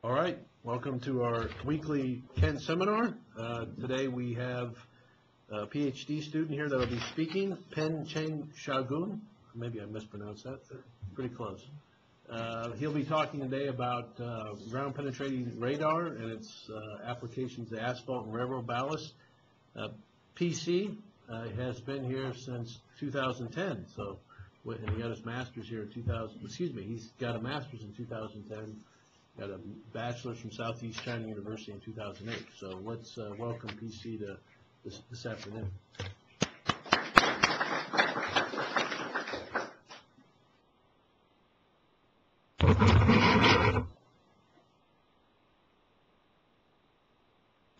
All right, welcome to our weekly Kent seminar. Today we have a PhD student here that will be speaking, Pengcheng Shangguan. Maybe I mispronounced that. Pretty close. He'll be talking today about ground penetrating radar and its applications to asphalt and railroad ballast. PC has been here since 2010, so and he got his master's here in 2000. Excuse me, he's got a master's in 2010. Got a bachelor's from Southeast China University in 2008. So let's welcome PC to this afternoon.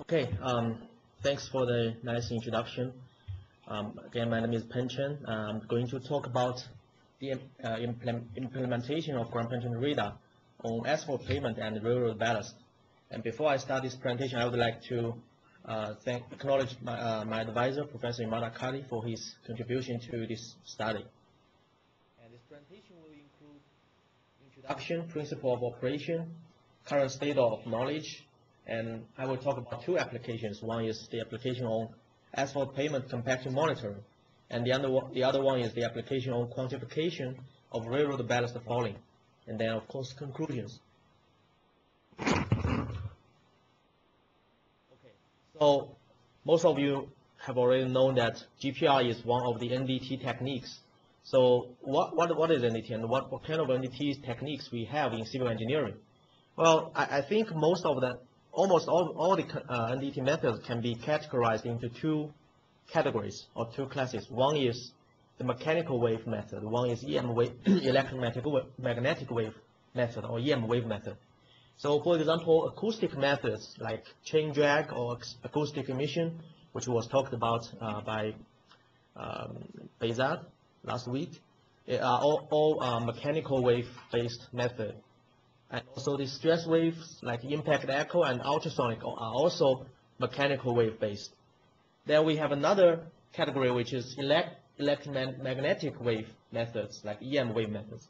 Okay, thanks for the nice introduction. Again, my name is Pengcheng. I'm going to talk about the implementation of ground penetrating radar on asphalt pavement and railroad ballast. And before I start this presentation, I would like to acknowledge my advisor, Professor Imada Kali, for his contribution to this study. And this presentation will include introduction, principle of operation, current state of knowledge, and I will talk about two applications. One is the application on asphalt pavement compaction monitoring, and the other one is the application on quantification of railroad ballast falling. And then, of course, conclusions. Okay, so most of you have already known that GPR is one of the NDT techniques. So what is NDT, and what kind of NDT techniques we have in civil engineering? Well, I think almost all the NDT methods can be categorized into two categories or two classes. One is the mechanical wave method. One is EM wave, electromagnetic wave method, or EM wave method. So, for example, acoustic methods like chain drag or acoustic emission, which was talked about by Bezat last week, are all mechanical wave-based method. And also the stress waves like impact echo and ultrasonic are also mechanical wave-based. Then we have another category which is electromagnetic wave methods, like EM wave methods.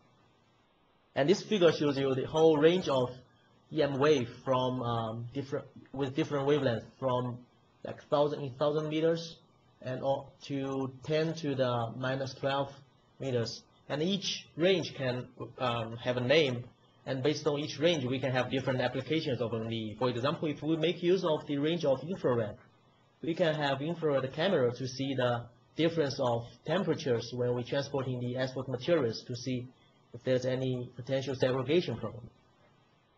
And this figure shows you the whole range of EM wave from different wavelengths, from like 1,000 meters and to 10 to the minus 12 meters. And each range can have a name, and based on each range, we can have different applications of NDT. For example, if we make use of the range of infrared, we can have infrared camera to see the difference of temperatures when we're transporting the asphalt materials to see if there's any potential segregation problem.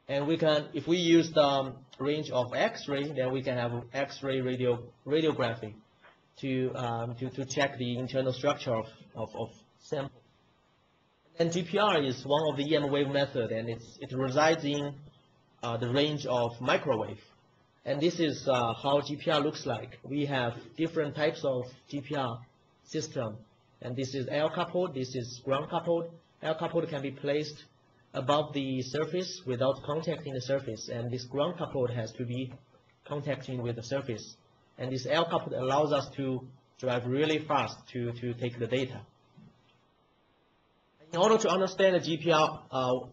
And we can, if we use the range of X-ray, then we can have X-ray radiography to check the internal structure of samples. And GPR is one of the EM wave method, and it resides in the range of microwave. And this is how GPR looks like. We have different types of GPR system. And this is air coupled, this is ground coupled. Air coupled can be placed above the surface without contacting the surface. And this ground coupled has to be contacting with the surface. And this air coupled allows us to drive really fast to take the data. In order to understand the GPR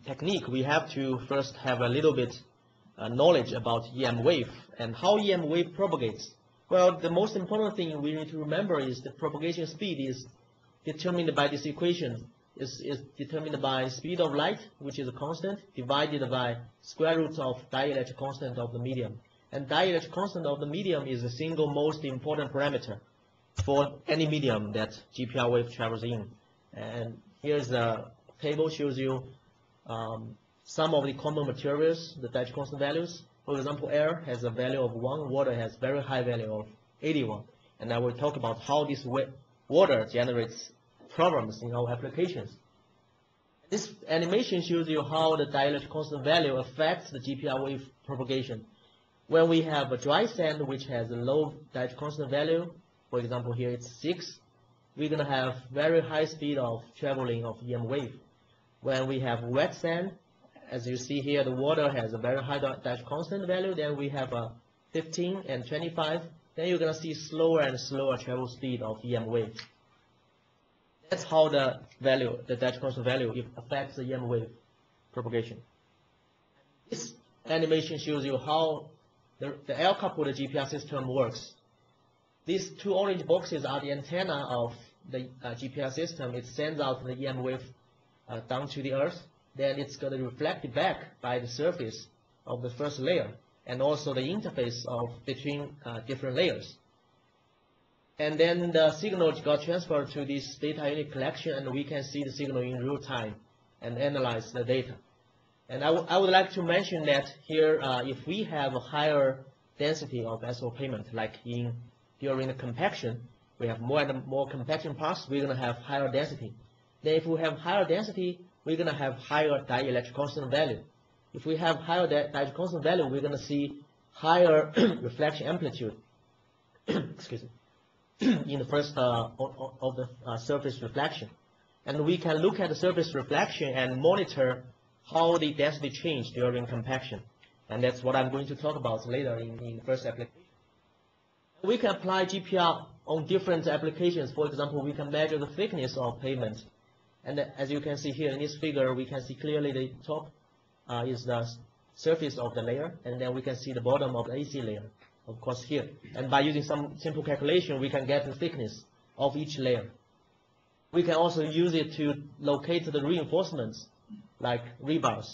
technique, we have to first have a little bit knowledge about EM wave and how EM wave propagates. Well, the most important thing we need to remember is the propagation speed is determined by this equation. Is determined by speed of light, which is a constant, divided by square root of dielectric constant of the medium. And dielectric constant of the medium is the single most important parameter for any medium that GPR wave travels in. And here's a table shows you some of the common materials, the dielectric constant values. For example, air has a value of 1, water has very high value of 81. And I will talk about how this water generates problems in our applications. This animation shows you how the dielectric constant value affects the GPR wave propagation. When we have a dry sand which has a low dielectric constant value, for example here it's 6, we're going to have very high speed of traveling of EM wave. When we have wet sand, as you see here, the water has a very high dielectric constant value, then we have a 15 and 25, then you're going to see slower and slower travel speed of EM wave. That's how the dielectric constant value affects the EM wave propagation. This animation shows you how the air-coupled GPR system works. These two orange boxes are the antenna of the GPR system. It sends out the EM wave down to the Earth. Then it's going to reflect it back by the surface of the first layer, and also the interface between different layers. And then the signal got transferred to this data unit collection, and we can see the signal in real time and analyze the data. And I would like to mention that here, if we have a higher density of asphalt pavement, like during the compaction, we have more and more compaction paths, we're going to have higher density. Then if we have higher density, we're going to have higher dielectric constant value. If we have higher dielectric constant value, we're going to see higher reflection amplitude. Excuse me. In the first of the surface reflection. And we can look at the surface reflection and monitor how the density changed during compaction. And that's what I'm going to talk about later in the first application. We can apply GPR on different applications. For example, we can measure the thickness of pavement. And as you can see here in this figure, we can see clearly the top is the surface of the layer, and then we can see the bottom of the AC layer, of course, here. And by using some simple calculation, we can get the thickness of each layer. We can also use it to locate the reinforcements, like rebars.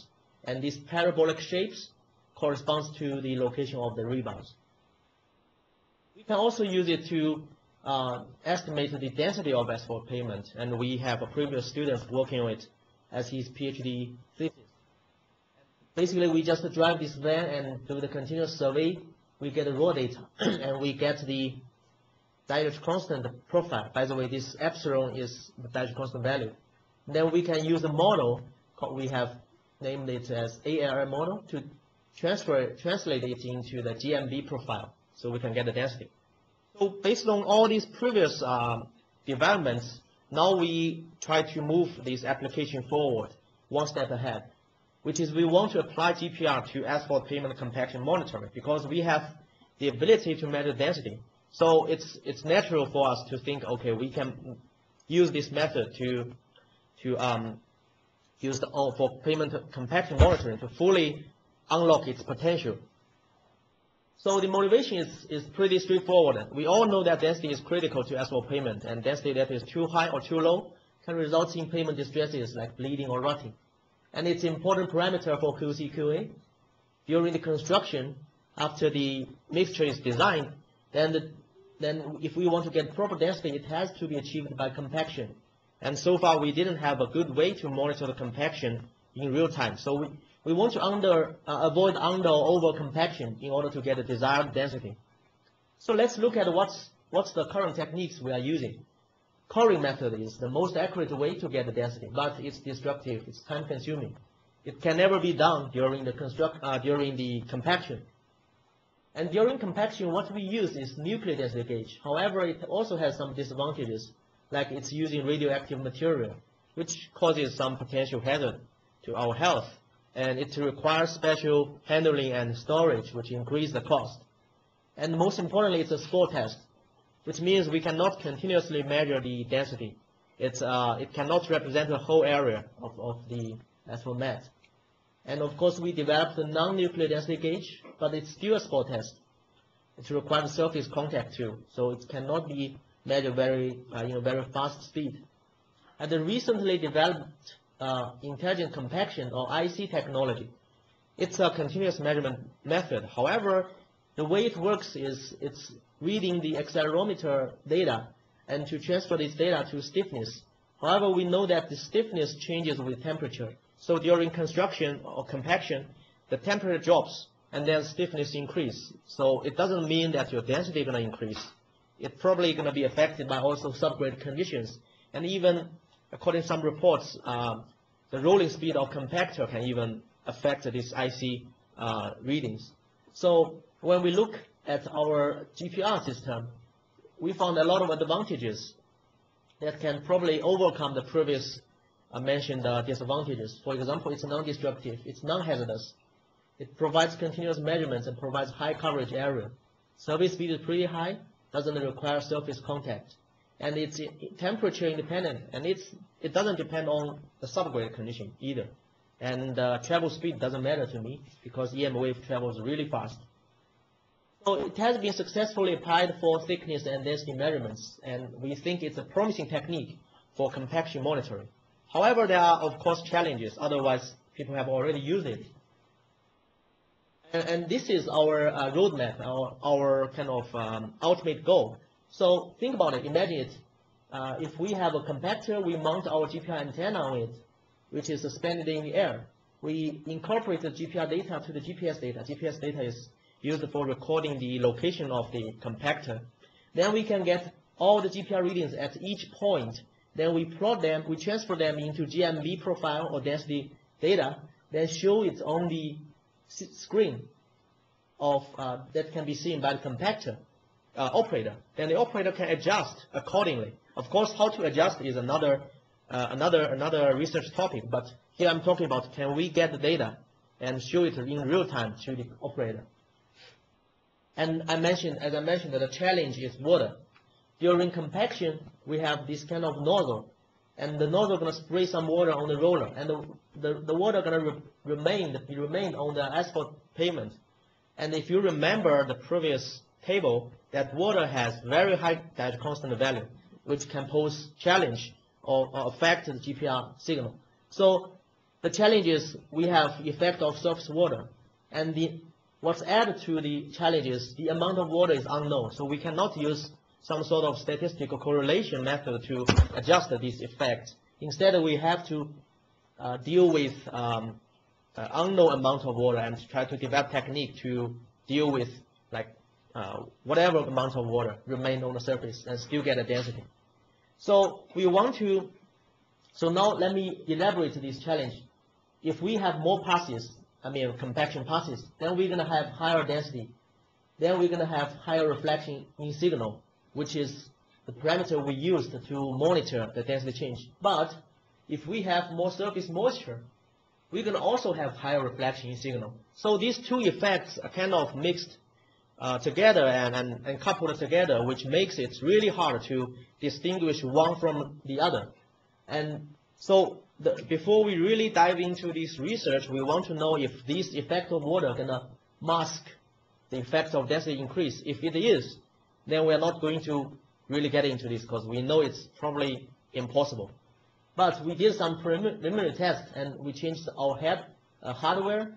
And these parabolic shapes corresponds to the location of the rebars. We can also use it to estimate the density of asphalt pavement, and we have a previous student working on it as his PhD thesis. Basically, we just drive this van and do the continuous survey. We get the raw data, and we get the dielectric constant profile. By the way, this epsilon is the dielectric constant value. Then we can use a model, we have named it as ALR model, to translate it into the GMB profile, so we can get the density. So based on all these previous developments, now we try to move this application forward one step ahead, which is we want to apply GPR to asphalt pavement compaction monitoring, because we have the ability to measure density. So it's natural for us to think, okay, we can use this method to use for pavement compaction monitoring to fully unlock its potential. So the motivation is pretty straightforward. We all know that density is critical to asphalt pavement, and density that is too high or too low can result in pavement distresses like bleeding or rotting. And it's an important parameter for QC/QA. During the construction, after the mixture is designed, then if we want to get proper density, it has to be achieved by compaction. And so far, we didn't have a good way to monitor the compaction in real time. So we want to avoid under or over compaction in order to get the desired density. So let's look at what's the current techniques we are using. Coring method is the most accurate way to get the density, but it's destructive, it's time consuming. It can never be done during the compaction. And during compaction, what we use is nuclear density gauge. However, it also has some disadvantages, like it's using radioactive material, which causes some potential hazard to our health. And it requires special handling and storage, which increase the cost. And most importantly, it's a spot test, which means we cannot continuously measure the density. It cannot represent the whole area of the asphalt mat. And of course, we developed a non-nuclear density gauge, but it's still a spot test. It requires surface contact too, so it cannot be measured very fast speed. And the recently developed intelligent compaction or IC technology, it's a continuous measurement method. However, the way it works is it's reading the accelerometer data and to transfer this data to stiffness. However, we know that the stiffness changes with temperature. So during construction or compaction, the temperature drops and then stiffness increase. So it doesn't mean that your density is going to increase. It's probably going to be affected by also subgrade conditions. And even according to some reports, the rolling speed of compactor can even affect this IC readings. So when we look at our GPR system, we found a lot of advantages that can probably overcome the previous mentioned disadvantages. For example, it's non-destructive, it's non-hazardous. It provides continuous measurements and provides high coverage area. Survey speed is pretty high, doesn't require surface contact. And it's temperature independent, and it doesn't depend on the subgrade condition either. and travel speed doesn't matter to me because EM wave travels really fast. So it has been successfully applied for thickness and density measurements, and we think it's a promising technique for compaction monitoring. However, there are, of course, challenges. Otherwise, people have already used it. And this is our roadmap, our kind of ultimate goal. So think about it. Imagine it. If we have a compactor, we mount our GPR antenna on it, which is suspended in the air. We incorporate the GPR data to the GPS data. GPS data is used for recording the location of the compactor. Then we can get all the GPR readings at each point. Then we plot them, we transfer them into GMV profile or density data, then show it on the screen of that can be seen by the compactor operator. Then the operator can adjust accordingly. Of course, how to adjust is another research topic, but here I'm talking about can we get the data and show it in real time to the operator. And as I mentioned, that the challenge is water. During compaction, we have this kind of nozzle, and the nozzle going to spray some water on the roller, and the water going to remain on the asphalt pavement. And if you remember the previous table, that water has very high diode constant value, which can pose challenge or affect the GPR signal. So the challenge is we have effect of surface water, and what's added to the challenge is the amount of water is unknown, so we cannot use some sort of statistical correlation method to adjust this effect. Instead, we have to deal with unknown amount of water and try to develop technique to deal with whatever amount of water remain on the surface and still get a density. So now let me elaborate this challenge. If we have more passes, compaction passes, then we're going to have higher density. Then we're going to have higher reflection in signal, which is the parameter we used to monitor the density change. But if we have more surface moisture, we're going to also have higher reflection in signal. So these two effects are kind of mixed together and coupled together, which makes it really hard to distinguish one from the other. And so before we really dive into this research, we want to know if this effect of water are going to mask the effect of density increase. If it is, then we're not going to really get into this because we know it's probably impossible. But we did some preliminary tests, and we changed our hardware,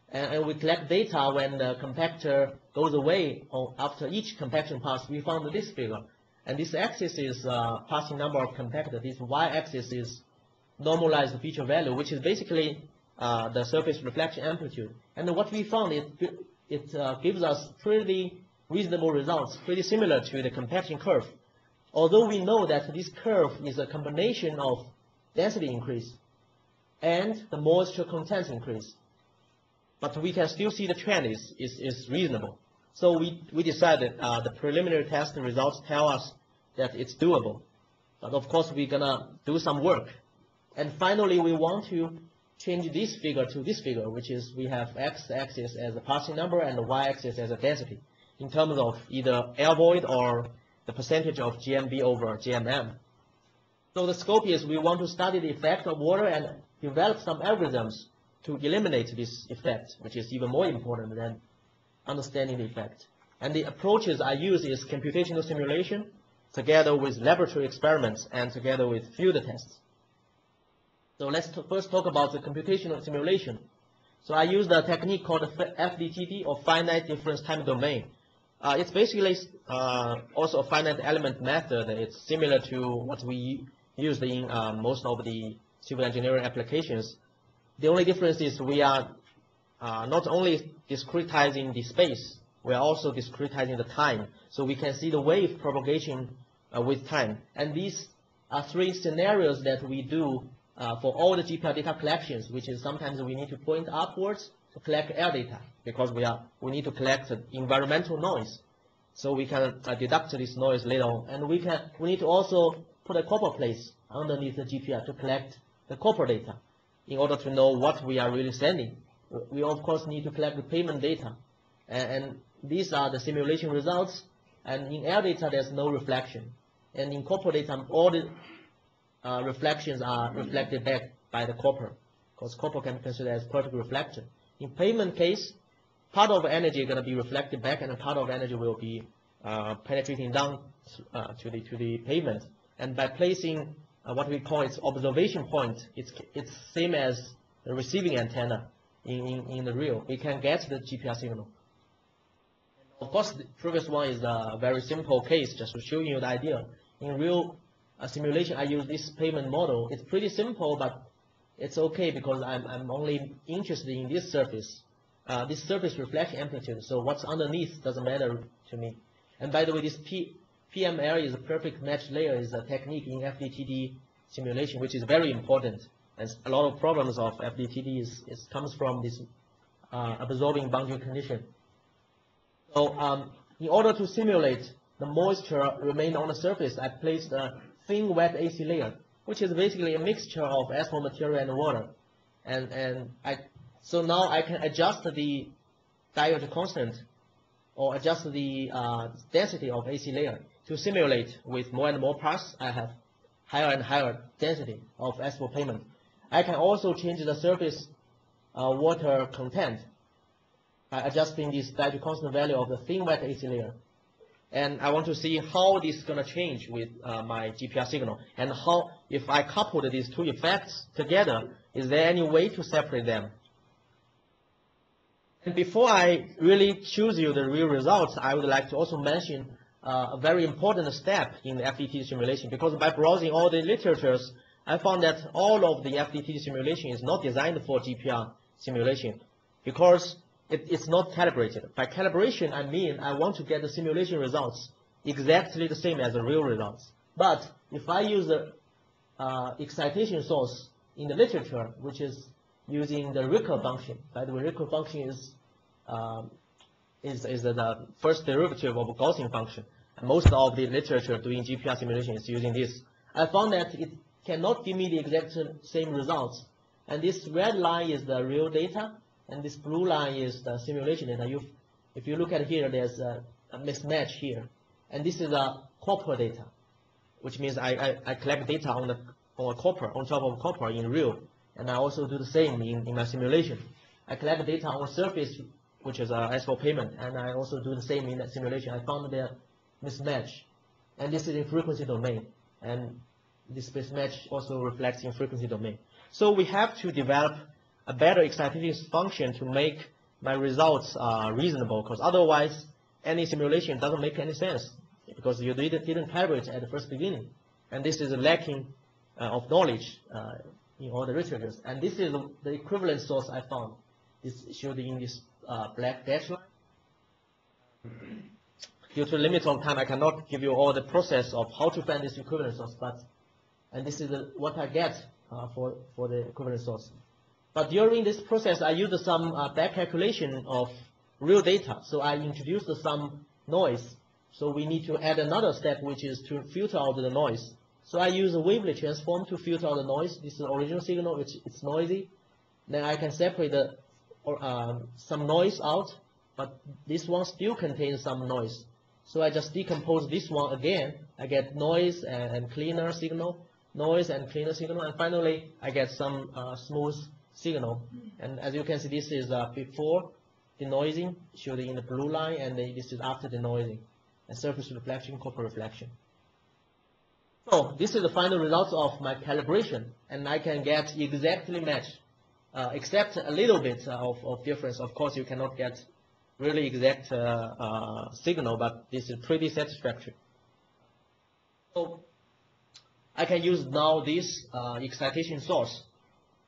and we collect data when the compactor goes away after each compaction pass. We found this figure, and this axis is passing number of compactor. This y-axis is normalized feature value, which is basically the surface reflection amplitude. And what we found, it gives us pretty reasonable results, pretty similar to the compaction curve. Although we know that this curve is a combination of density increase and the moisture content increase, but we can still see the trend is reasonable. So we decided the preliminary test results tell us that it's doable. But of course, we're gonna do some work. And finally, we want to change this figure to this figure, which is we have x-axis as a passing number and the y-axis as a density, in terms of either air void or the percentage of GMB over GMM. So the scope is we want to study the effect of water and develop some algorithms to eliminate this effect, which is even more important than understanding the effect. And the approaches I use is computational simulation, together with laboratory experiments and together with field tests. So let's first talk about the computational simulation. So I use the technique called FDTD, or finite difference time domain. It's basically also a finite element method. It's similar to what we used in most of the civil engineering applications. The only difference is we are not only discretizing the space, we are also discretizing the time. So we can see the wave propagation with time. And these are three scenarios that we do for all the GPR data collections, which is sometimes we need to point upwards to collect air data because we need to collect environmental noise. So we can deduct this noise later on. And we need to also put a copper plate underneath the GPR to collect the copper data in order to know what we are really sending. We of course need to collect the pavement data. And these are the simulation results. And in air data, there's no reflection. And in copper data, all the reflections are reflected back by the copper because copper can be considered as perfect reflector. In pavement case, part of energy is going to be reflected back, and a part of energy will be penetrating down to the pavement. And by placing what we call its observation point, it's same as the receiving antenna in the real. We can get the GPR signal. Of course, the previous one is a very simple case, just to show you the idea. In real simulation, I use this pavement model. It's pretty simple, but it's okay because I'm only interested in this surface reflection amplitude. So what's underneath doesn't matter to me. And by the way, this PML is a perfect match layer is a technique in FDTD simulation, which is very important. And a lot of problems of FDTD comes from this absorbing boundary condition. So in order to simulate the moisture remain on the surface, I placed a thin wet AC layer, which is basically a mixture of asphalt material and water. So now I can adjust the diode constant or adjust the density of AC layer to simulate with more and more parts. I have higher and higher density of asphalt pavement. I can also change the surface water content by adjusting this diode constant value of the thin wet AC layer. And I want to see how this is going to change with my GPR signal, and how, if I coupled these two effects together, is there any way to separate them? And before I really choose you the real results, I would like to also mention a very important step in the FDTD simulation, because by browsing all the literatures, I found that all of the FDTD simulation is not designed for GPR simulation, because it's not calibrated. By calibration, I mean I want to get the simulation results exactly the same as the real results. But if I use the excitation source in the literature, which is using the Ricker function. By the way, Ricker function is the first derivative of a Gaussian function. And most of the literature doing GPR simulation is using this. I found that it cannot give me the exact same results. And this red line is the real data, and this blue line is the simulation data. If you look at here, there's a mismatch here. And this is a copper data, which means I collect data on copper, on top of copper in real. And I also do the same in my simulation. I collect data on surface, which is asphalt pavement, and I also do the same in that simulation. I found their mismatch. And this is in frequency domain. And this mismatch also reflects in frequency domain. So we have to develop a better excitation function to make my results reasonable, because otherwise any simulation doesn't make any sense, because you didn't calibrate at the first beginning. And this is a lacking of knowledge in all the literatures. And this is the equivalent source I found. This showed in this black dashed line. Due to the limit of time, I cannot give you all the process of how to find this equivalent source, and this is what I get for the equivalent source. But during this process, I used some back calculation of real data. So I introduced some noise. So we need to add another step, which is to filter out the noise. So I use a wavelet transform to filter out the noise. This is the original signal, it's noisy. Then I can separate some noise out, but this one still contains some noise. So I just decompose this one again. I get noise and cleaner signal, noise and cleaner signal, and finally I get some smooth signal. And as you can see, this is before denoising, showed in the blue line, and this is after denoising, and surface reflection, copper reflection. So this is the final result of my calibration, and I can get exactly match, except a little bit of difference. Of course, you cannot get really exact signal, but this is pretty satisfactory. So I can use now this excitation source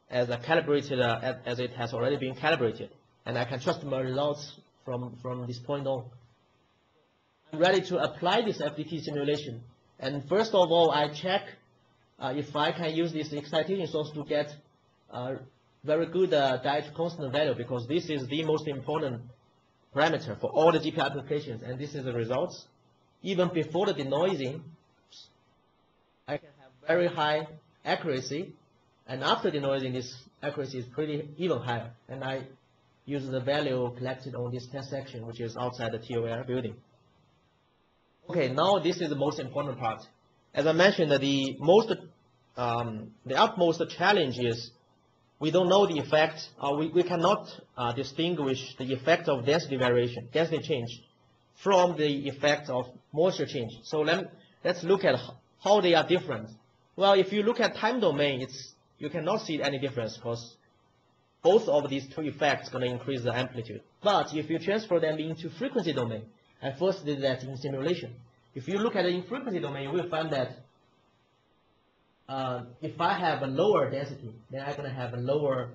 as a calibrated, as it has already been calibrated, and I can trust my results from this point on. I'm ready to apply this FDT simulation. And first of all, I check if I can use this excitation source to get very good diode constant value, because this is the most important parameter for all the GPR applications, and this is the results. Even before the denoising, I can have very high accuracy, and after denoising, this accuracy is pretty even higher. And I use the value collected on this test section, which is outside the TOL building. Okay, now this is the most important part. As I mentioned, the utmost challenge is we don't know the effect, we cannot distinguish the effect of density variation, density change, from the effect of moisture change. So let's look at how they are different. Well, if you look at time domain, you cannot see any difference because both of these two effects going to increase the amplitude. But if you transfer them into frequency domain, I first did that in simulation. If you look at it in frequency domain, you will find that if I have a lower density, then I'm going to have a lower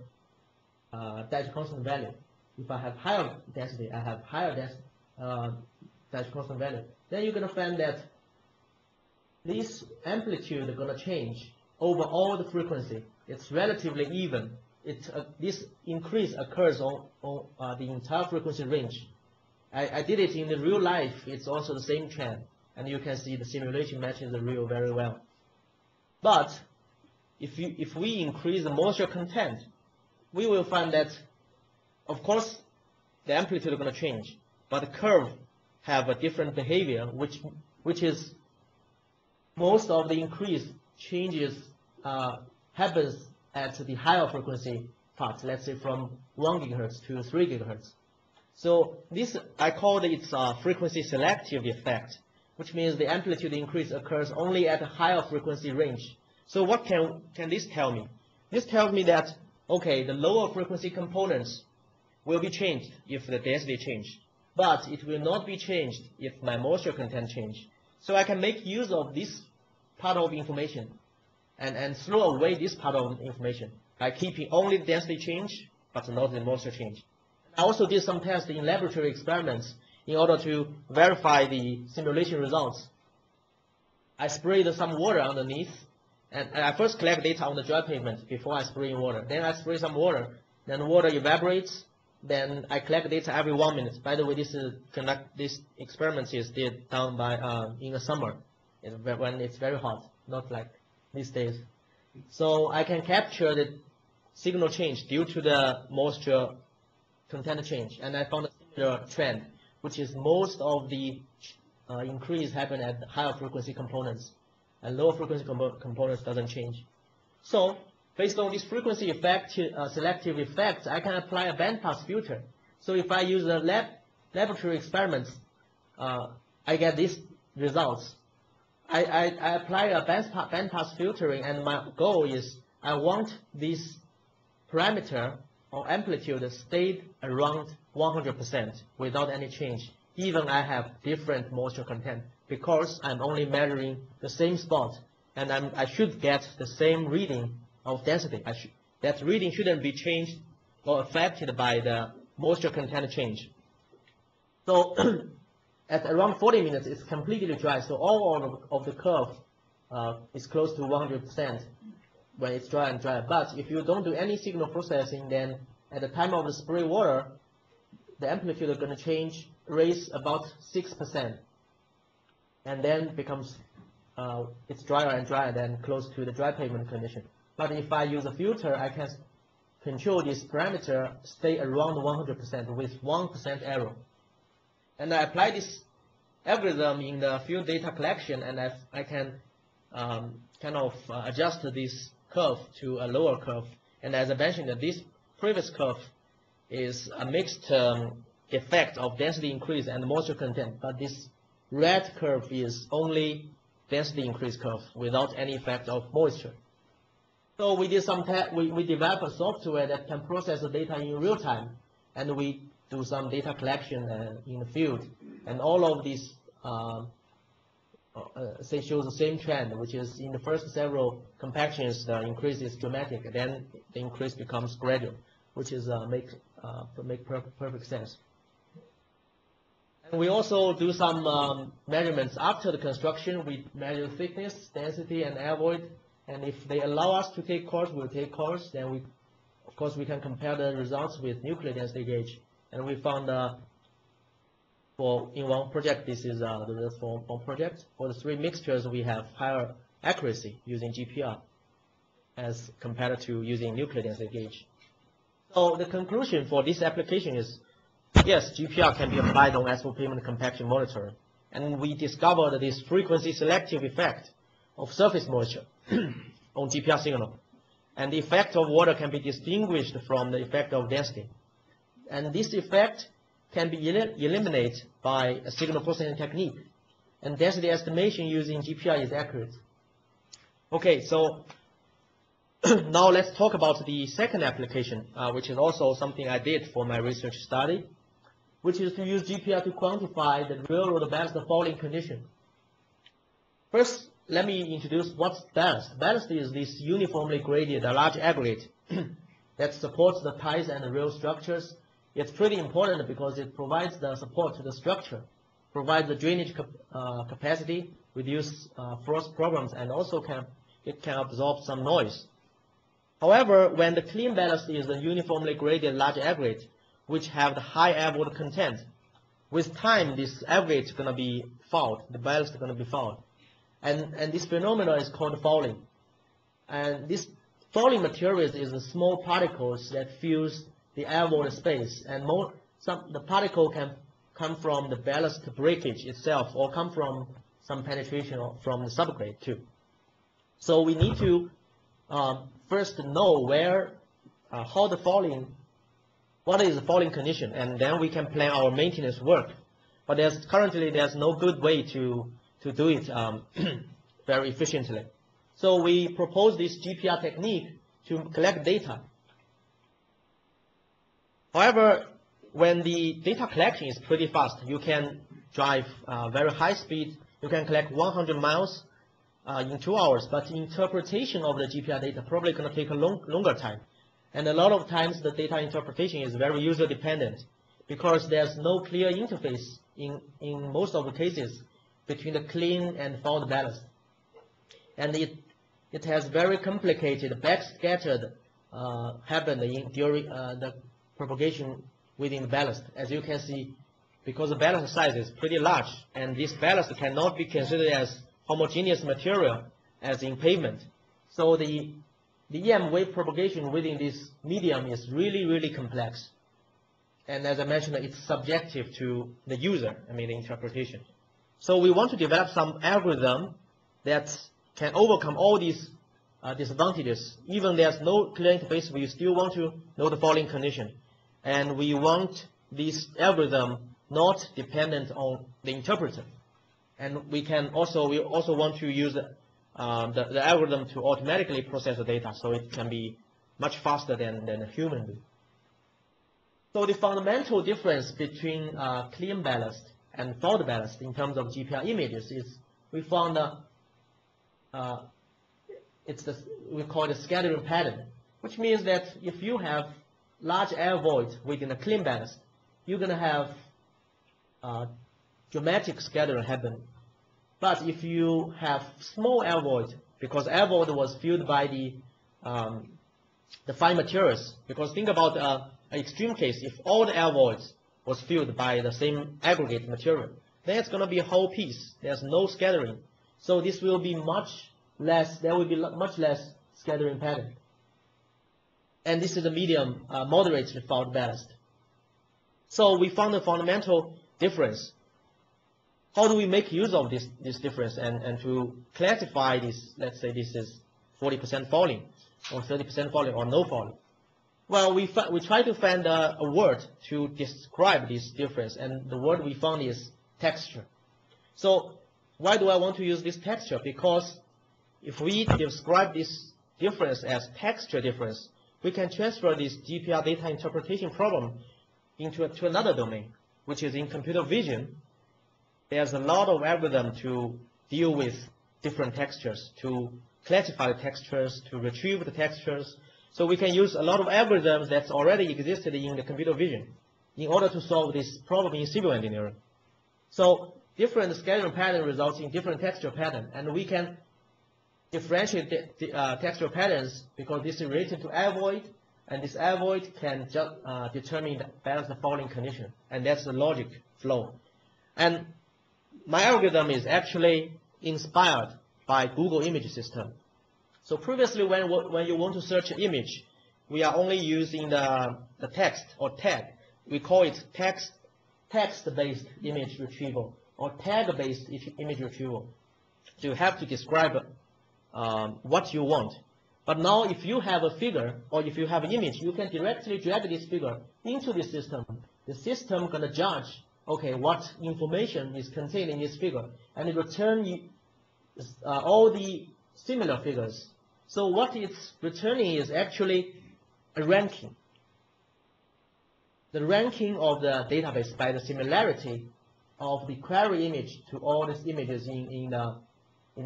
density constant value. If I have higher density, I have higher density constant value. Then you're going to find that this amplitude is going to change over all the frequency. It's relatively even. This increase occurs on the entire frequency range. I did it in the real life. It's also the same trend. And you can see the simulation matches the real very well. But if we increase the moisture content, we will find that, of course, the amplitude is going to change. But the curve have a different behavior, which is most of the increase changes happens at the higher frequency part, let's say from 1 gigahertz to 3 gigahertz. So this, I call it frequency selective effect, which means the amplitude increase occurs only at a higher frequency range. So what can this tell me? This tells me that, okay, the lower frequency components will be changed if the density change, but it will not be changed if my moisture content change. So I can make use of this part of information and throw away this part of information by keeping only the density change, but not the moisture change. I also did some tests in laboratory experiments in order to verify the simulation results. I sprayed some water underneath, and I first collect data on the dry pavement before I spray in water. Then I spray some water, then the water evaporates, then I collect data every 1 minute. By the way, this experiment is done by in the summer, when it's very hot, not like these days. So I can capture the signal change due to the moisture content change, and I found a similar trend, which is most of the increase happen at higher frequency components, and lower frequency components doesn't change. So based on this frequency effect, selective effect, I can apply a bandpass filter. So if I use the laboratory experiments, I get these results. I apply a bandpass filtering, and my goal is I want this parameter or amplitude stayed around 100% without any change, even I have different moisture content, because I'm only measuring the same spot, and I should get the same reading of density. That reading shouldn't be changed or affected by the moisture content change. So at around 40 minutes, it's completely dry, so all of the curve is close to 100% when it's dry and dry. But if you don't do any signal processing, then at the time of the spray water, the amplitude is going to change, raise about 6%, and then becomes it's drier and drier, then close to the dry pavement condition. But if I use a filter, I can control this parameter stay around 100% with 1% error. And I apply this algorithm in the field data collection, and I can kind of adjust this curve to a lower curve. And as I mentioned, this previous curve is a mixed effect of density increase and moisture content, but this red curve is only density increase curve without any effect of moisture. So we did some we developed a software that can process the data in real time, and we do some data collection in the field, and all of these say shows the same trend, which is in the first several compactions the increase is dramatic, then the increase becomes gradual, which is make perfect sense. And we also do some measurements after the construction. We measure thickness, density, and air void. And if they allow us to take course, we'll take course. Then of course, we can compare the results with nuclear density gauge. And we found in one project, this is the result for one project. For the 3 mixtures, we have higher accuracy using GPR as compared to using nuclear density gauge. So the conclusion for this application is, yes, GPR can be applied on asphalt pavement compaction monitoring. And we discovered this frequency selective effect of surface moisture on GPR signal. And the effect of water can be distinguished from the effect of density. And this effect can be eliminated by a signal processing technique. And density estimation using GPR is accurate. Okay, so now let's talk about the second application, which is also something I did for my research study, which is to use GPR to quantify the railroad ballast falling condition. First, let me introduce what's ballast. Ballast is this uniformly graded large aggregate that supports the ties and the rail structures. It's pretty important because it provides the support to the structure, provides the drainage capacity, reduce frost problems, and also it can absorb some noise. However, when the clean ballast is a uniformly graded large aggregate, which have the high air water content, with time this aggregate is going to be fouled, the ballast is going to be fouled. And this phenomenon is called fouling. And this fouling materials is the small particles that fills the air-water space. And the particle can come from the ballast breakage itself or come from some penetration from the subgrade too. So we need to first know what is the fouling condition, and then we can plan our maintenance work. But currently there's no good way to do it very efficiently. So we propose this GPR technique to collect data. However, when the data collection is pretty fast, you can drive very high speed. You can collect 100 miles in 2 hours, but interpretation of the GPR data probably going to take a longer time. And a lot of times the data interpretation is very user dependent because there's no clear interface in most of the cases between the clean and fouled ballast. And it has very complicated backscattered happened during the propagation within the ballast. As you can see, because the ballast size is pretty large, and this ballast cannot be considered as homogeneous material as in pavement. So the EM wave propagation within this medium is really, really complex. And as I mentioned, it's subjective to the user, the interpretation. So we want to develop some algorithm that can overcome all these disadvantages. Even there's no clear interface, we still want to know the fouling condition. And we want this algorithm not dependent on the interpreter. And we also want to use the algorithm to automatically process the data, so it can be much faster than a human do. So the fundamental difference between clean ballast and fouled ballast in terms of GPR images is we found we call it a scattering pattern, which means that if you have large air void within a clean ballast, you're going to have dramatic scattering happen. But if you have small air void, because air void was filled by the fine materials, because think about an extreme case, if all the air voids was filled by the same aggregate material, then it's going to be a whole piece. There's no scattering. So this will be there will be much less scattering pattern. And this is a medium, moderately fouled ballast. So we found a fundamental difference. How do we make use of this difference and to classify this, let's say this is 40% fouling, or 30% fouling, or no fouling? Well, we try to find a word to describe this difference, and the word we found is texture. So why do I want to use this texture? Because if we describe this difference as texture difference, we can transfer this GPR data interpretation problem to another domain, which is in computer vision. There's a lot of algorithm to deal with different textures, to classify the textures, to retrieve the textures. So we can use a lot of algorithms that's already existed in the computer vision in order to solve this problem in civil engineering. So different scattering pattern results in different texture pattern, and we can differentiate the texture patterns because this is related to air void, and this air void can just determine the ballast fouling condition, and that's the logic flow. And my algorithm is actually inspired by Google image system. So previously, when you want to search an image, we are only using the text or tag. We call it text-based image retrieval or tag-based image retrieval. So you have to describe what you want. But now if you have a figure or if you have an image, you can directly drag this figure into the system. The system gonna judge, okay, what information is contained in this figure, and it return you all the similar figures. So what it's returning is actually a ranking. The ranking of the database by the similarity of the query image to all these images in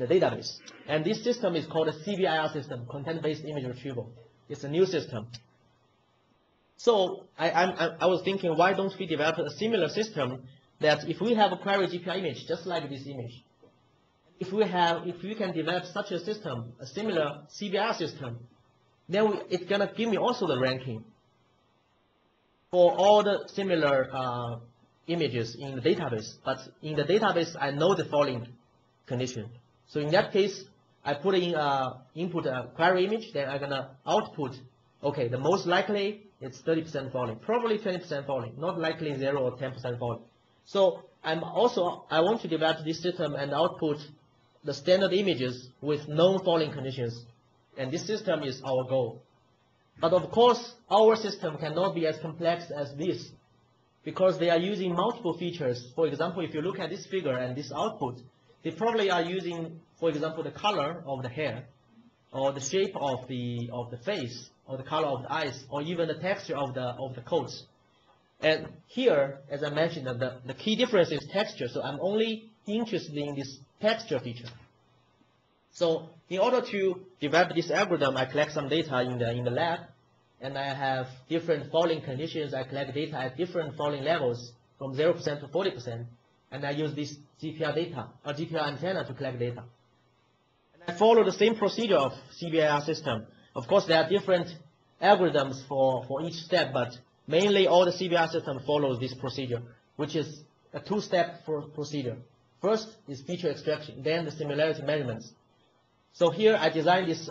the database. And this system is called a CBIR system, content-based image retrieval. It's a new system. So I was thinking, why don't we develop a similar system that if we have a query GPR image, just like this image, if we can develop such a system, a similar CBIR system, then it's gonna give me also the ranking for all the similar images in the database. But in the database, I know the falling condition. So in that case, I put in input a query image, then I'm gonna output, okay, the most likely it's 30% falling, probably 20% falling, not likely 0 or 10% falling. So I want to develop this system and output the standard images with known falling conditions. And this system is our goal. But of course, our system cannot be as complex as this because they are using multiple features. For example, if you look at this figure and this output, they probably are using, for example, the color of the hair, or the shape of the face, or the color of the eyes, or even the texture of the coats. And here, as I mentioned, the key difference is texture. So I'm only interested in this texture feature. So in order to develop this algorithm, I collect some data in the lab, and I have different falling conditions. I collect data at different falling levels, from 0% to 40%, and I use this GPR data, or GPR antenna, to collect data. And I follow the same procedure of CBIR system. Of course, there are different algorithms for each step, but mainly all the CBIR system follows this procedure, which is a two-step procedure. First is feature extraction, then the similarity measurements. So here I designed this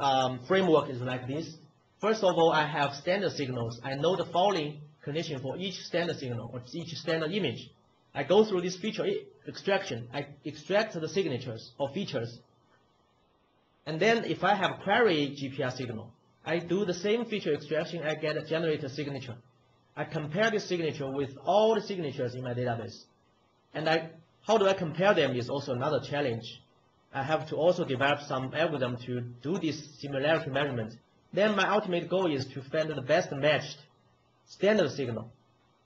framework is like this. First of all, I have standard signals. I know the falling condition for each standard signal or each standard image. I go through this feature extraction. I extract the signatures or features. And then if I have query GPR signal, I do the same feature extraction. I generate a signature. I compare this signature with all the signatures in my database. And how do I compare them is also another challenge. I have to also develop some algorithm to do this similarity measurement. Then my ultimate goal is to find the best matched standard signal,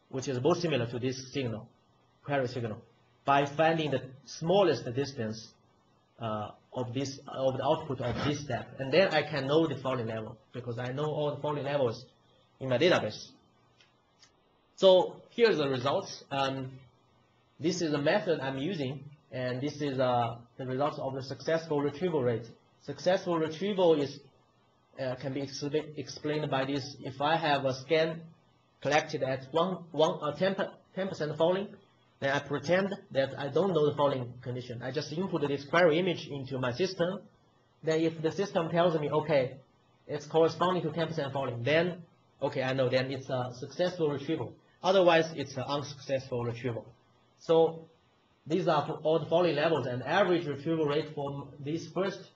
which is most similar to this signal, query signal, by finding the smallest distance of the output of this step. And then I can know the falling level because I know all the falling levels in my database. So here's the results. This is the method I'm using, and this is the results of the successful retrieval rate. Successful retrieval is can be explained by this. If I have a scan collected at 10% falling, then I pretend that I don't know the falling condition. I just input this query image into my system. Then if the system tells me, okay, it's corresponding to 10% falling, then, okay, I know then it's a successful retrieval. Otherwise, it's an unsuccessful retrieval. So these are all the falling levels, and average retrieval rate for this first,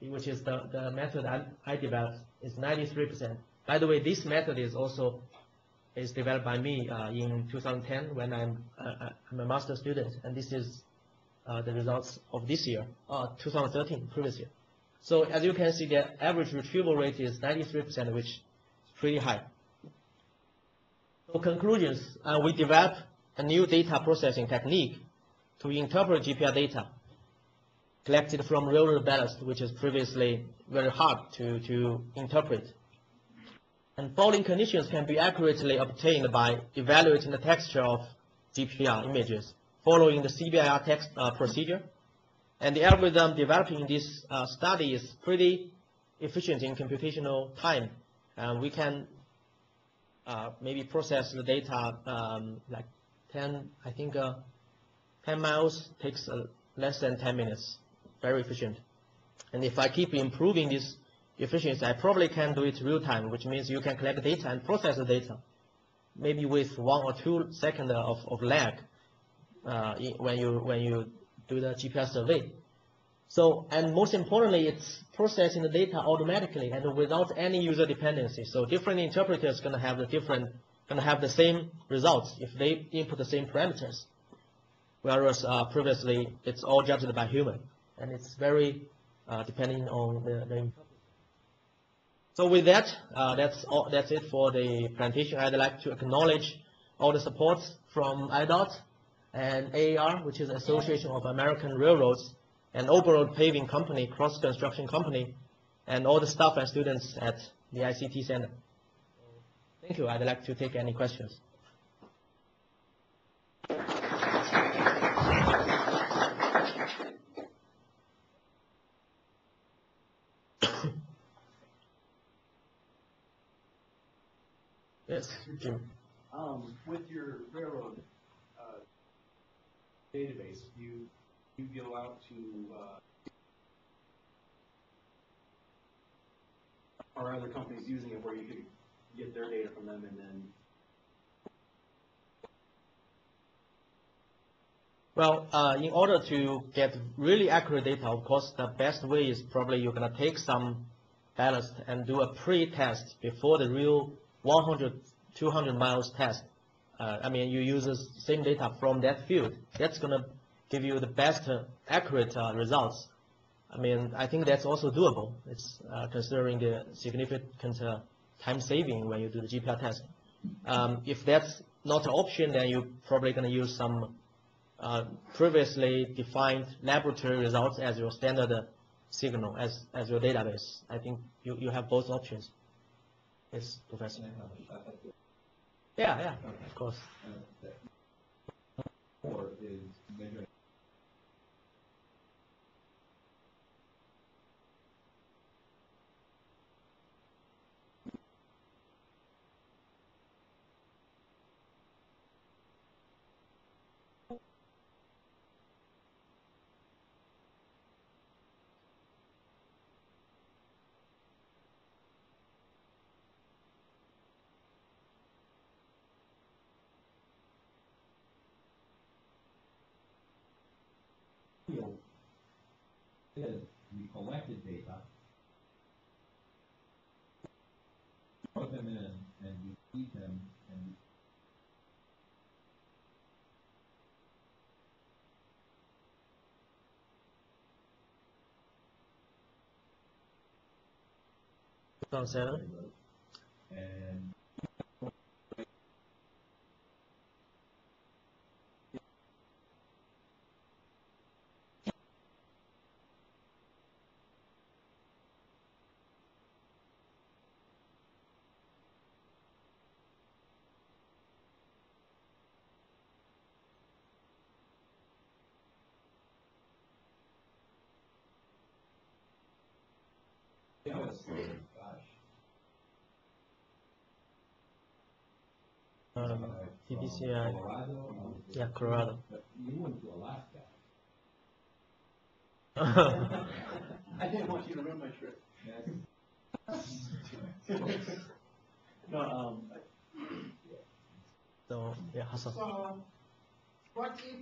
which is the method I developed, is 93%. By the way, this method is developed by me in 2010 when I'm a master student, and this is the results of this year, 2013, previous year. So as you can see, the average retrieval rate is 93%, which is pretty high. So conclusions, we developed a new data processing technique to interpret GPR data collected from railroad ballast, which is previously very hard to interpret. And falling conditions can be accurately obtained by evaluating the texture of GPR images following the CBIR text procedure. And the algorithm developed in this study is pretty efficient in computational time. We can maybe process the data like 10 miles takes less than 10 minutes. Very efficient. And if I keep improving this efficiency, I probably can do it real time, which means you can collect data and process the data, maybe with 1 or 2 seconds of lag when you do the GPR survey. So, and most importantly, it's processing the data automatically and without any user dependency. So different interpreters gonna have the same results if they input the same parameters. Whereas previously it's all judged by human, and it's very depending on the interpreter. So with that, that's it for the presentation. I'd like to acknowledge all the supports from IDOT and AAR, which is Association of American Railroads, and overall paving company, cross construction company, and all the staff and students at the ICT Center. Thank you. I'd like to take any questions. Yes, Jim. With your railroad database, you go out to are other companies using it where you could get their data from them and then? Well, in order to get really accurate data, of course, the best way is probably you're going to take some ballast and do a pre-test before the real 100, 200 miles test. I mean, you use the same data from that field. That's going to give you the best accurate results. I mean, I think that's also doable. It's considering the significant time saving when you do the GPR test. If that's not an option, then you're probably going to use some previously defined laboratory results as your standard signal, as your database. I think you have both options. Yes, Professor. Yeah, of course. Or is measuring. Is we collected data, put them in, and we feed them, and and PPCI. Colorado. Yeah, Colorado. But you went to Alaska. I didn't want you to ruin my trip. No, So, yeah, Hassan. So, what if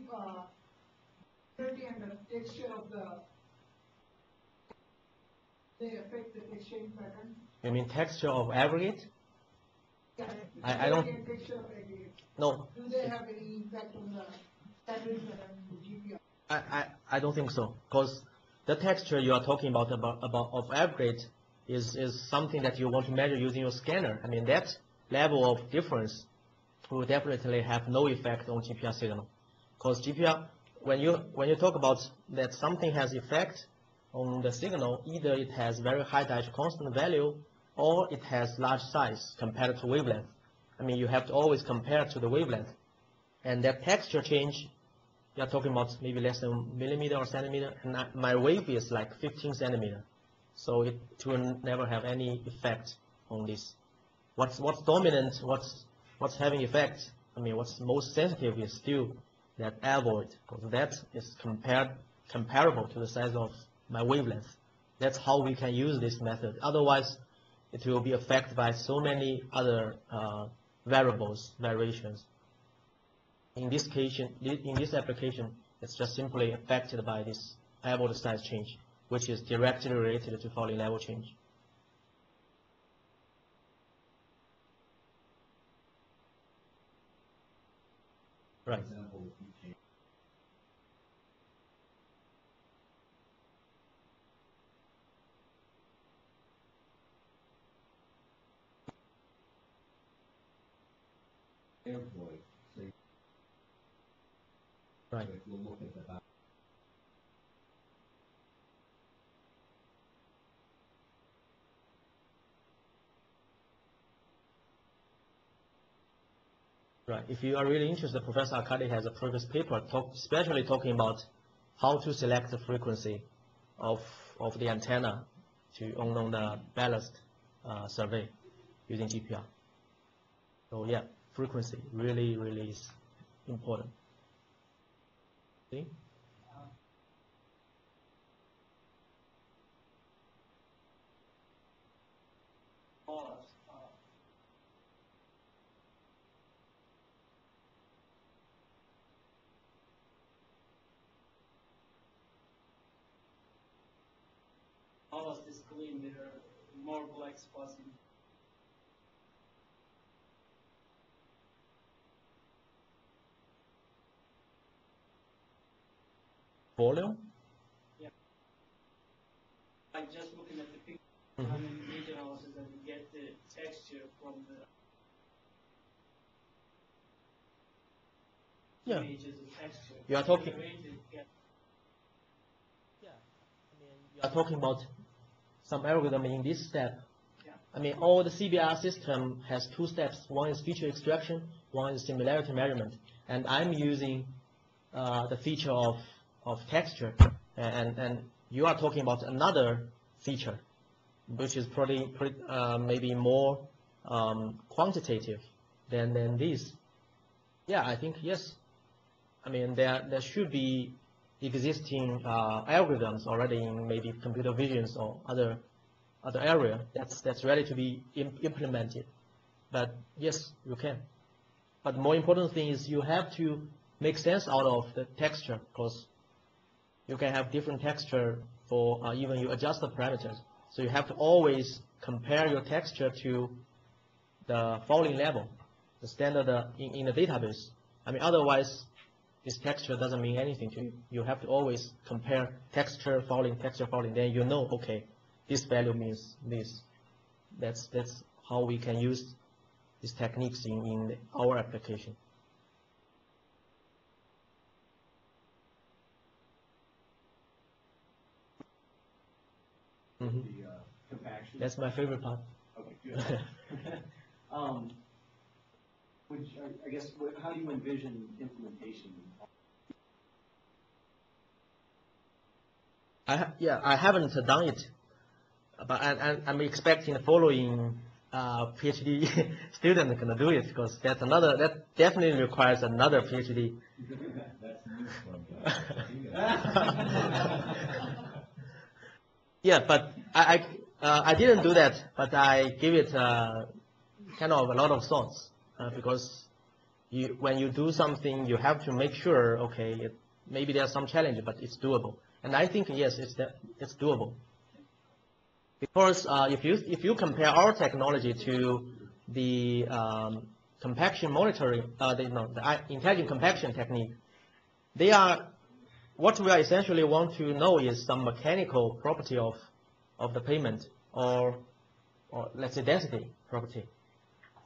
purity and the texture of they affect the texturing pattern? You mean texture of aggregate? Yeah. I don't. Texture of aggregate. No. Do they have any impact on the standard pattern GPR? I don't think so, because the texture you are talking about of aggregate is something that you want to measure using your scanner. I mean, that level of difference will definitely have no effect on GPR signal, because GPR, when you talk about that something has effect on the signal, either it has very high diagonal constant value or it has large size compared to wavelength. I mean, you have to always compare to the wavelength, and that texture change, you are talking about maybe less than millimeter or centimeter, and my wave is like 15 centimeter, so it will never have any effect on this. What's dominant, what's having effect, I mean, what's most sensitive is still that air void, because that is comparable to the size of my wavelength. That's how we can use this method. Otherwise, it will be affected by so many other variations. In this application, it's just simply affected by this Asphalt size change, which is directly related to fouling level change. Right. For example, if you change air void, say, Right. so if you look at the back, Right. If you are really interested, Professor Akade has a previous paper especially talking about how to select the frequency of the antenna on the ballast survey using GPR. So yeah, frequency really is important. See? Ballast is clean, there are more black spots in Volume? like just looking at the picture Mhm. and in image analysis and you get the texture from the Yeah. images and texture. You are talking- Yeah. You are talking about some algorithm in this step. Yeah. I mean, all the CBR system has two steps. One is feature extraction, one is similarity measurement. And I'm using the feature of texture. And you are talking about another feature, which is probably maybe more quantitative than this. Yeah, I think yes. I mean, there should be existing algorithms already in maybe computer visions or other area that's ready to be implemented. But yes, you can. But the more important thing is you have to make sense out of the texture, because you can have different texture for even you adjust the parameters. So you have to always compare your texture to the fouling level, the standard in the database. I mean, otherwise, this texture doesn't mean anything to you. You have to always compare texture fouling, then you know, okay, this value means this. That's how we can use these techniques in our application. Mhm. The compaction. That's my favorite part. Okay, good. Which, I guess, how do you envision implementation? I haven't done it, but I'm expecting the following PhD student gonna do it, because that definitely requires another PhD. that's news from you. Yeah, but I didn't do that, but I give it kind of a lot of thoughts, because when you do something, you have to make sure, okay, maybe there's some challenge, but it's doable. And I think yes, it's doable. Because if you compare our technology to the compaction monitoring, the intelligent compaction technique, what we essentially want to know is some mechanical property of the pavement, or let's say density property,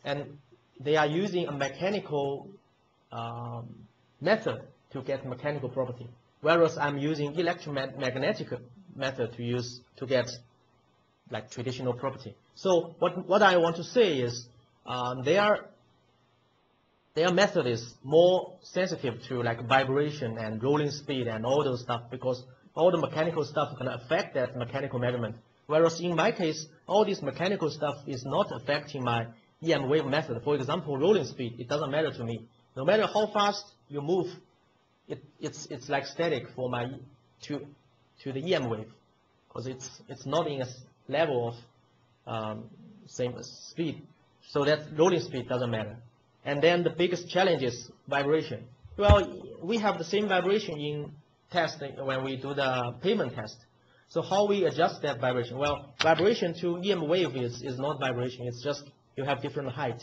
and they are using a mechanical method to get mechanical property, whereas I'm using electromagnetic method to get like traditional property. So what I want to say is their method is more sensitive to like vibration and rolling speed and all those stuff, because all the mechanical stuff can affect that mechanical measurement. Whereas in my case, all this mechanical stuff is not affecting my EM wave method. For example, rolling speed, it doesn't matter to me. No matter how fast you move, it's like static for my to the EM wave, because it's not in a level of same speed. So that rolling speed doesn't matter. And then the biggest challenge is vibration. Well, we have the same vibration in test when we do the pavement test. So how we adjust that vibration? Well, vibration to EM wave is not vibration. It's just you have different height.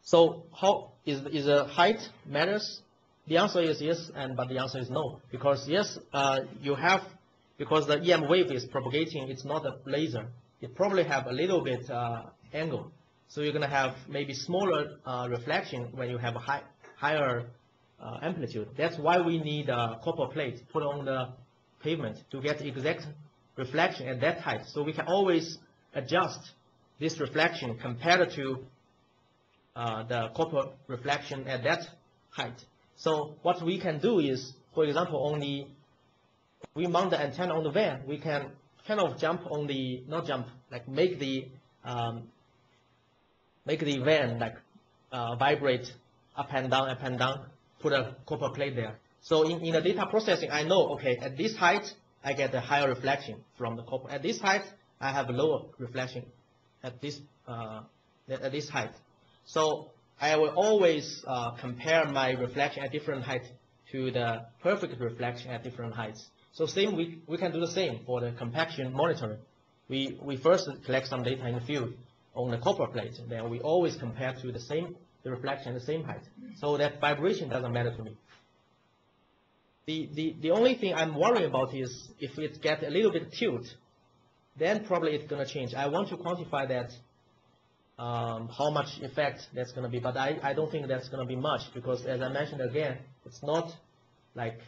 So how is the height matters? The answer is yes, but the answer is no. Because yes, because the EM wave is propagating, it's not a laser. It probably have a little bit angle. So you're going to have maybe smaller reflection when you have a higher amplitude. That's why we need a copper plate put on the pavement to get exact reflection at that height. So we can always adjust this reflection compared to the copper reflection at that height. So what we can do is, for example, we mount the antenna on the van, we can kind of make the van like vibrate up and down, put a copper plate there. So in the data processing, I know, okay, at this height, I get a higher reflection from the copper. At this height, I have a lower reflection at this height. So I will always compare my reflection at different height to the perfect reflection at different heights. So same, we can do the same for the compaction monitoring. We first collect some data in the field on the copper plate, then we always compare to the reflection at the same height. So that vibration doesn't matter to me. The only thing I'm worried about is if it gets a little bit tilt, then probably it's going to change. I want to quantify that, how much effect that's going to be, but I don't think that's going to be much because, as I mentioned again, it's not like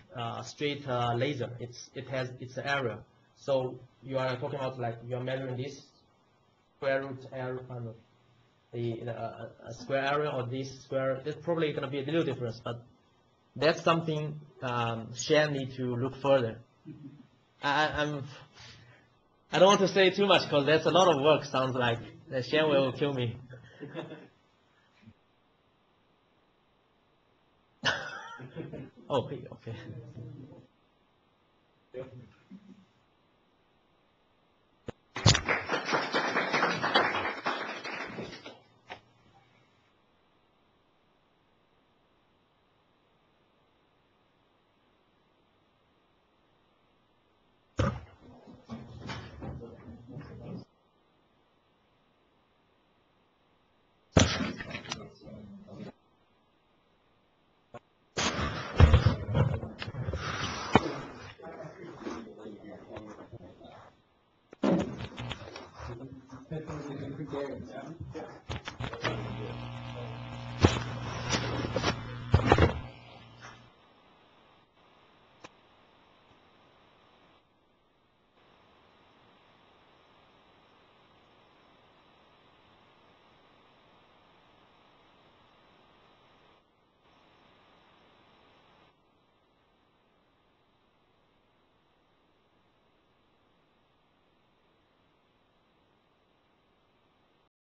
straight laser. It's an area. So you are talking about like you are measuring this square root area, a square area or this square. There's probably going to be a little difference, but that's something Shan need to look further. I don't want to say too much because that's a lot of work. Sounds like Shan will kill me. Okay.